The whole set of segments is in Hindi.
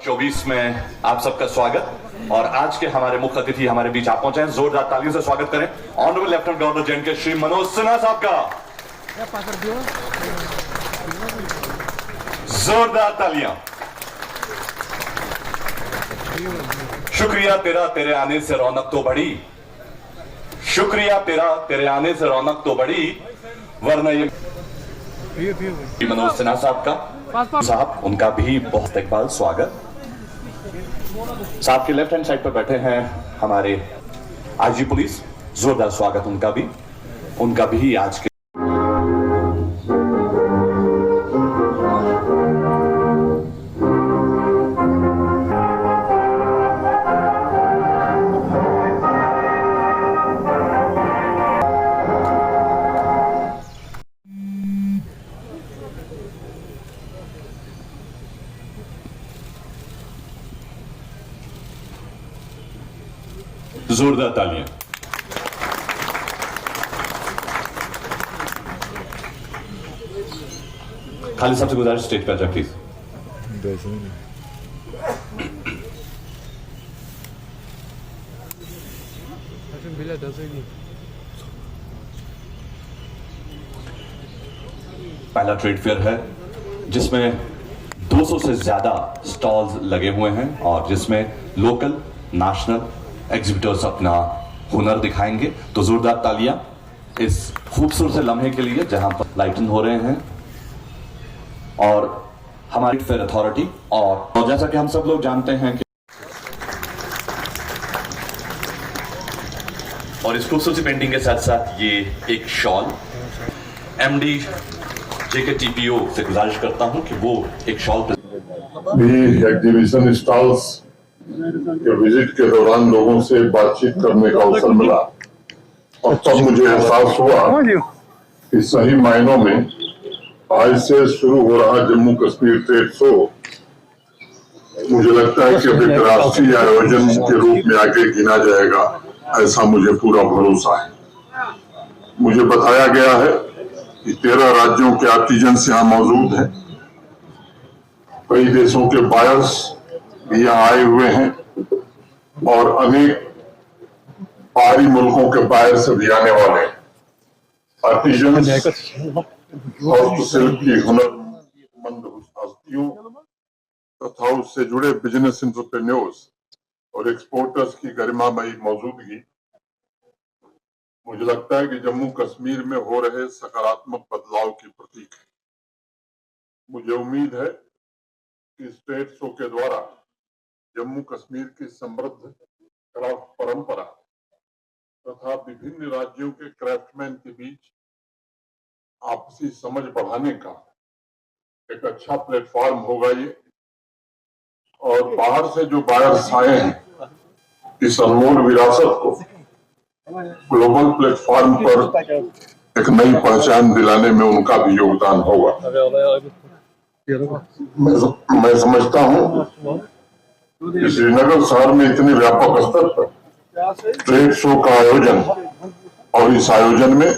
24 में आप सबका स्वागत। और आज के हमारे मुख्य अतिथि हमारे बीच आप पहुंचे हैं, जोरदार तालियों से स्वागत करें honourable lieutenant governor J&K Shri Manoj Sinha साहब का। जोरदार तालियां। शुक्रिया तेरा तेरे आने से रौनक तो बढ़ी, शुक्रिया तेरा तेरे आने से रौनक तो बढ़ी, वरना ये मनोज सिन्हा साहब का साहब उनका भी बहुत इस्तकबाल स्वागत। साहब के लेफ्ट हैंड साइड पर बैठे हैं हमारे आईजी पुलिस, जोरदार स्वागत उनका भी आज के जोरदार तालियां। खालिद साहब से गुजारिश स्टेज पर जाए प्लीज। पहला ट्रेड फेयर है जिसमें 200 से ज्यादा स्टॉल्स लगे हुए हैं और जिसमें लोकल नेशनल एग्जिबिटर्स अपना हुनर दिखाएंगे। तो जोरदार तालियां इस खूबसूरत से लम्हे के लिए जहां पर लाइटन हो रहे हैं और हमारी फेयर अथॉरिटी और जैसा कि हम सब लोग जानते हैं कि और इस खूबसूरत सी पेंटिंग के साथ साथ ये एक शॉल, एमडी जेके टीपीओ से गुजारिश करता हूं कि वो एक शॉल एग्जीबिशन स्टॉल्स के विजिट के दौरान लोगों से बातचीत करने का अवसर मिला और तब मुझे एहसास हुआ कि सही मायनों में आज से शुरू हो रहा जम्मू कश्मीर ट्रेड शो मुझे लगता है कि एक राष्ट्रीय आयोजन के रूप में आगे गिना जाएगा, ऐसा मुझे पूरा भरोसा है। मुझे बताया गया है कि 13 राज्यों के आर्टिजन्स यहाँ मौजूद हैं, कई देशों के बायर्स यहाँ आए हुए हैं और अनेक बाहरी मुल्कों के बाहर से भी आने वाले आर्टिजन्स और शिल्प की हुनरमंद हस्तियों तथा उससे जुड़े बिजनेस एंटरप्रेन्योर्स और एक्सपोर्टर्स की गरिमामयी मौजूदगी मुझे लगता है कि जम्मू कश्मीर में हो रहे सकारात्मक बदलाव की प्रतीक है। मुझे उम्मीद है कि इस ट्रेड शो के द्वारा जम्मू कश्मीर की समृद्ध क्राफ्ट परंपरा तथा विभिन्न राज्यों के क्राफ्टमैन के बीच आपसी समझ बढ़ाने का एक अच्छा प्लेटफॉर्म होगा ये। और बाहर से जो बायर्स आए हैं इस अनमोल विरासत को ग्लोबल प्लेटफॉर्म पर एक नई पहचान दिलाने में उनका भी योगदान होगा। मैं समझता हूँ श्रीनगर शहर में इतने व्यापक स्तर पर ट्रेड शो का आयोजन और इस आयोजन में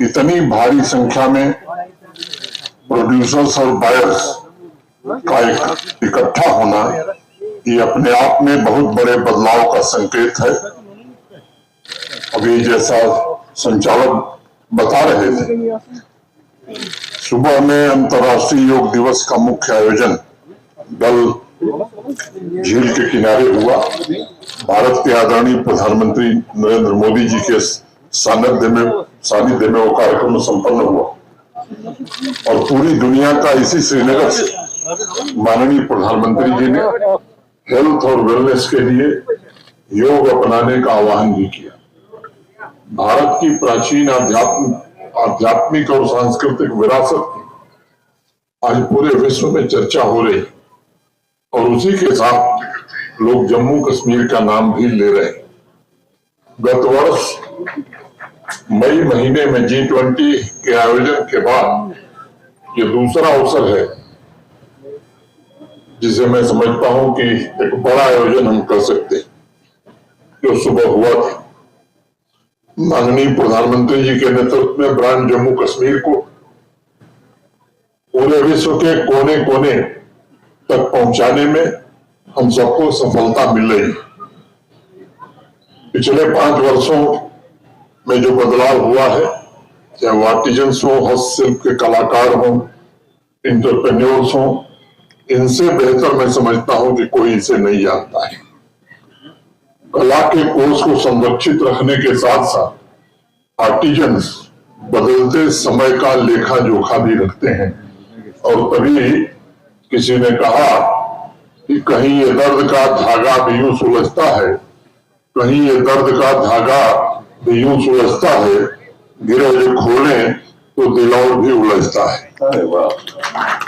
इतनी भारी संख्या में प्रोड्यूसर्स और बायर्स का एक इकट्ठा होना ये अपने आप में बहुत बड़े बदलाव का संकेत है। अभी जैसा संचालक बता रहे थे, सुबह में अंतर्राष्ट्रीय योग दिवस का मुख्य आयोजन दल झील के किनारे हुआ। भारत के आदरणीय प्रधानमंत्री नरेंद्र मोदी जी के सानिध्य में वो कार्यक्रम संपन्न हुआ और पूरी दुनिया का इसी श्रीनगर से माननीय प्रधानमंत्री जी ने हेल्थ और वेलनेस के लिए योग अपनाने का आह्वान भी किया। भारत की प्राचीन आध्यात्मिक और सांस्कृतिक विरासत की आज पूरे विश्व में चर्चा हो रही और उसी के साथ लोग जम्मू कश्मीर का नाम भी ले रहे हैं। गत वर्ष मई महीने में G20 के आयोजन के बाद ये दूसरा अवसर है जिसे मैं समझता हूं कि एक बड़ा आयोजन हम कर सकते हैं, जो सुबह हुआ था। माननीय प्रधानमंत्री जी के नेतृत्व में ब्रांड जम्मू कश्मीर को पूरे विश्व के कोने कोने तक पहुंचाने में हम सबको सफलता मिल रही है। पिछले 5 वर्षों में जो बदलाव हुआ है, चाहे वो आर्टिजन्स हो, हस्तशिल्प के कलाकार हो, इंटरप्रेन्योर्स हो, इनसे बेहतर मैं समझता हूं कि कोई इसे नहीं जानता है। कला के कोष को संरक्षित रखने के साथ साथ आर्टिजन्स बदलते समय का लेखा जोखा भी रखते हैं। और तभी किसी ने कहा कि कहीं ये दर्द का धागा भी यूं सुलझता है, कहीं ये दर्द का धागा भी यूं सुलझता है, गिरे जो खोलें तो दिल और भी उलझता है।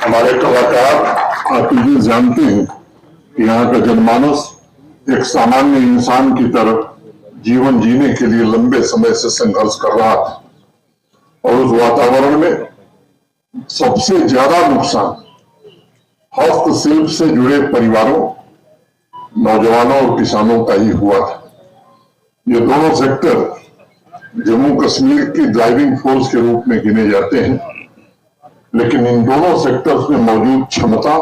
हमारे कलाकार आर्टिजन जानते हैं कि यहाँ का जनमानस एक सामान्य इंसान की तरह जीवन जीने के लिए लंबे समय से संघर्ष कर रहा था, और उस वातावरण में सबसे ज्यादा नुकसान हस्तशिल्प से जुड़े परिवारों, नौजवानों और किसानों का ही हुआ था। ये दोनों सेक्टर जम्मू कश्मीर की ड्राइविंग फोर्स के रूप में गिने जाते हैं, लेकिन इन दोनों सेक्टर्स में मौजूद क्षमता,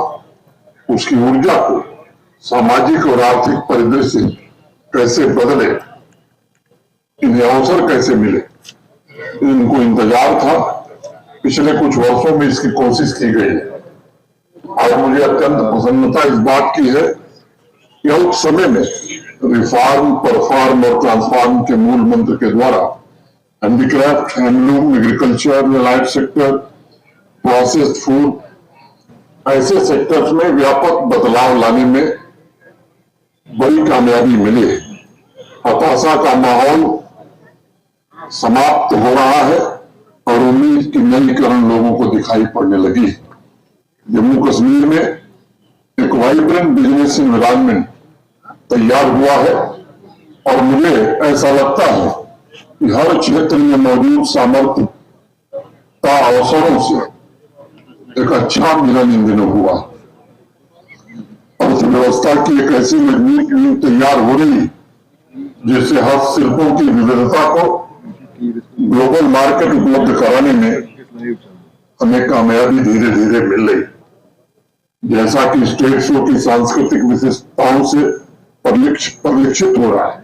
उसकी ऊर्जा को सामाजिक और आर्थिक परिदृश्य कैसे बदले, इन्हें अवसर कैसे मिले, इनको इंतजार था। पिछले कुछ वर्षों में इसकी कोशिश की गई है। आज मुझे अत्यंत प्रसन्नता इस बात की है कि अल्प समय में रिफॉर्म, परफॉर्म और ट्रांसफॉर्म के मूल मंत्र के द्वारा handicraft, handloom, agriculture, life sector, processed food, ऐसे सेक्टर्स में व्यापक बदलाव लाने में बड़ी कामयाबी मिली है। हताशा का माहौल समाप्त हो रहा है और उम्मीद की नई किरण लोगों को दिखाई पड़ने लगी है। जम्मू कश्मीर में एक वाइब्रेंट बिजनेस एनवायरनमेंट तैयार हुआ है, और मुझे ऐसा लगता है कि हर क्षेत्र में मौजूद सामर्थ्य का अवसरों से एक अच्छा मिलन इन दिनों हुआ। अर्थव्यवस्था की एक ऐसी मजबूत नींव तैयार हो रही जिससे हस्तशिल्पों की विविधता को ग्लोबल मार्केट उपलब्ध कराने में हमें कामयाबी धीरे धीरे मिल रही। जैसा कि स्टेट शो की सांस्कृतिक विशेषताओं से परिलक्षित हो रहा है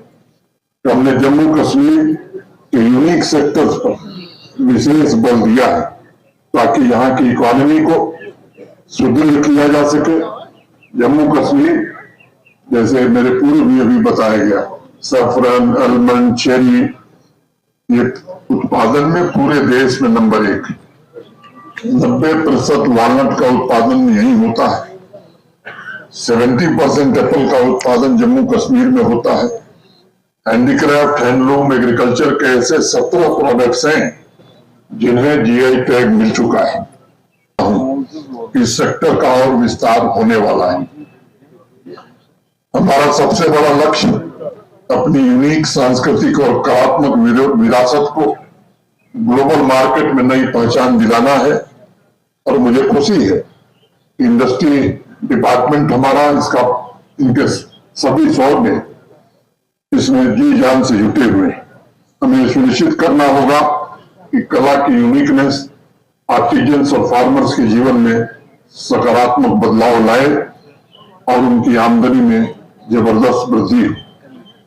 कि हमने जम्मू कश्मीर के यूनिक सेक्टर्स पर विशेष बल दिया है ताकि यहाँ की इकोनॉमी को सुदृढ़ किया जा सके। जम्मू कश्मीर, जैसे मेरे पूर्व में अभी बताया गया, सफरन, अलमंड, चेरी, ये उत्पादन में पूरे देश में नंबर 1। 90% वालनट का उत्पादन यही होता है। 70% एप्पल का उत्पादन जम्मू कश्मीर में होता है। हैंडीक्राफ्ट, हैंडलूम, एग्रीकल्चर के ऐसे 17 प्रोडक्ट्स हैं जिन्हें जीआई टैग मिल चुका है। इस सेक्टर का और विस्तार होने वाला है। हमारा सबसे बड़ा लक्ष्य अपनी यूनिक सांस्कृतिक और कलात्मक विरासत को ग्लोबल मार्केट में नई पहचान दिलाना है, और मुझे खुशी है इंडस्ट्री डिपार्टमेंट हमारा इनके सभी शोध में इसमें जी जान से जुटे हुए हैं। हमें सुनिश्चित करना होगा कि कला की यूनिकनेस आर्टिजन्स और फार्मर्स के जीवन में सकारात्मक बदलाव लाए और उनकी आमदनी में जबरदस्त वृद्धि हो।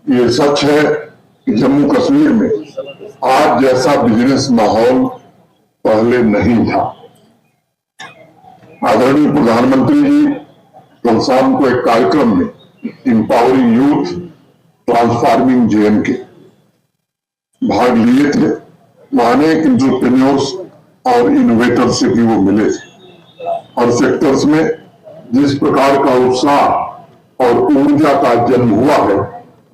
ये सच है कि जम्मू कश्मीर में आज जैसा बिजनेस माहौल पहले नहीं था। आदरणीय प्रधानमंत्री जी कल शाम को एक कार्यक्रम में इंपावरिंग यूथ ट्रांसफॉर्मिंग जेएंडके भाग लिए थे। वहां अनेक एंटरप्रेन्योर्स और इनोवेटर से भी वो मिले थे, और सेक्टर्स में जिस प्रकार का उत्साह और ऊर्जा का जन्म हुआ है,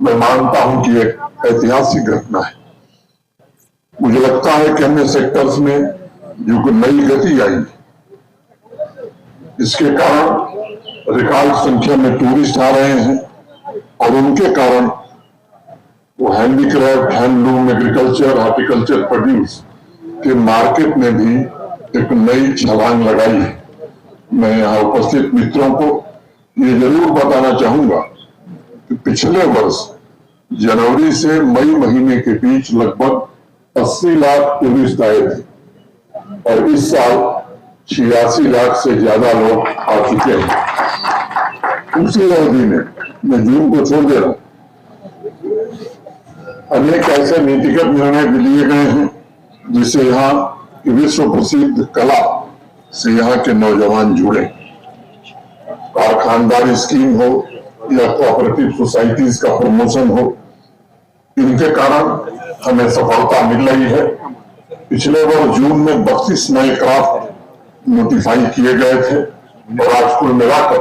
मैं मानता हूं कि एक ऐतिहासिक घटना है। मुझे लगता है कि अन्य सेक्टर्स में जो नई गति आई, इसके कारण रिकॉर्ड संख्या में टूरिस्ट आ रहे हैं, और उनके कारण वो handicraft, handloom, agriculture, horticulture produce के मार्केट में भी एक नई छलांग लगाई है। मैं यहाँ उपस्थित मित्रों को ये जरूर बताना चाहूंगा कि पिछले वर्ष जनवरी से मई महीने के बीच लगभग 80 लाख टूरिस्ट आए थे, और इस साल 86 लाख से ज्यादा लोग आ चुके हैं। उसी अवधि में मैं जून को छोड़ दे रहा हूं, अनेक ऐसे नीतिगत निर्णय भी लिए गए हैं जिससे यहाँ की विश्व प्रसिद्ध कला से यहाँ के नौजवान जुड़े। कारखानदारी स्कीम हो या कोऑपरेटिव सोसाइटीज का प्रमोशन हो, इनके कारण हमें सफलता मिल रही है। पिछले वर्ष जून में 32 नए क्राफ्ट नोटिफाई किए गए थे और आज कुल मिलाकर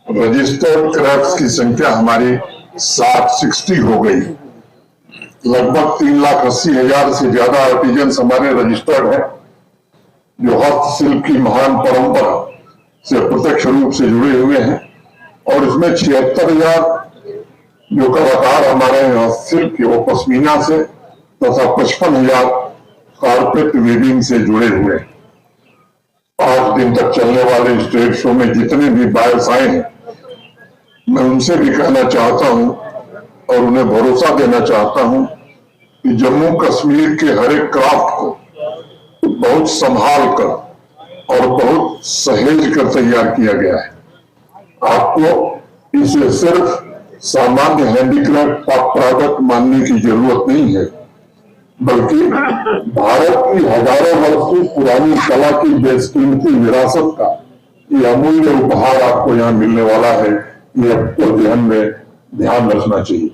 रजिस्टर्ड क्राफ्ट की संख्या हमारी 60 हो गई। लगभग 3,80,000 से ज्यादा आर्टिजन्स हमारे रजिस्टर्ड हैं जो हस्तशिल्प की महान परंपरा से प्रत्यक्ष रूप से जुड़े हुए हैं और इसमें 76,000 जो कलाकार हमारे हस्तशिल्प की वो पश्मीना से तथा 55,000 कारपेट वीविंग से जुड़े हुए हैं। 5 दिन तक चलने वाले स्टेज शो में जितने भी बायर्स आए हैं, मैं उनसे भी कहना चाहता हूं और उन्हें भरोसा देना चाहता हूं कि जम्मू कश्मीर के हर एक क्राफ्ट को बहुत संभाल कर और बहुत सहेज कर तैयार किया गया है। आपको इसे सिर्फ सामान्य हैंडीक्राफ्ट प्रोडक्ट मानने की जरूरत नहीं है, बल्कि भारत की हजारों वर्षों पुरानी कला की बेशकीमती विरासत का ये अमूल्य उपहार आपको यहाँ मिलने वाला है। ये आपको ध्यान रखना चाहिए।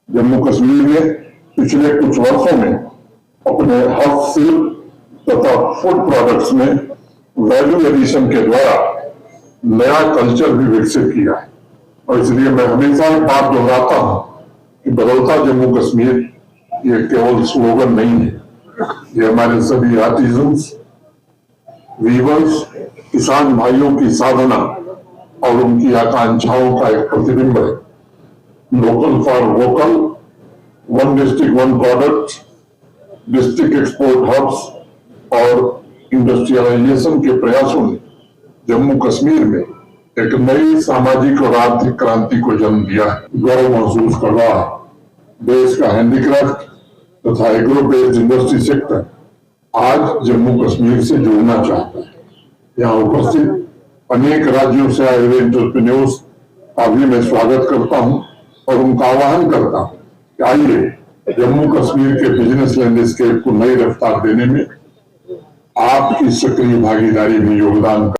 जम्मू कश्मीर में पिछले कुछ वर्षों में अपने हस्तशिल्प तथा फूड प्रोडक्ट्स में वैल्यू एडिशन के द्वारा नया कल्चर भी विकसित किया है और इसलिए मैं हमेशा ये बात दोहराता हूं कि बदलता जम्मू कश्मीर ये केवल स्लोगन नहीं है, ये हमारे सभी आर्टिजन्स, वीवर्स, किसान भाइयों की साधना और उनकी आकांक्षाओं का एक प्रतिबिंब है। Local for vocal, one district one product, district export hubs और इंडस्ट्रियलाइजेशन के प्रयासों ने जम्मू कश्मीर में एक नई सामाजिक और आर्थिक क्रांति को जन्म दिया है। गौरव महसूस कर रहा है देश का हैंडीक्राफ्ट तथा एग्रो बेस्ड इंडस्ट्री सेक्टर आज जम्मू कश्मीर से जुड़ना चाहता है। यहाँ उपस्थित अनेक राज्यों से आए हुए एंटरप्रेन्योर्स का भी मैं स्वागत करता हूं और उनका आह्वान करता हूं कि आइए जम्मू कश्मीर के बिजनेस लैंडस्केप को नई रफ्तार देने में आपकी सक्रिय भागीदारी में योगदान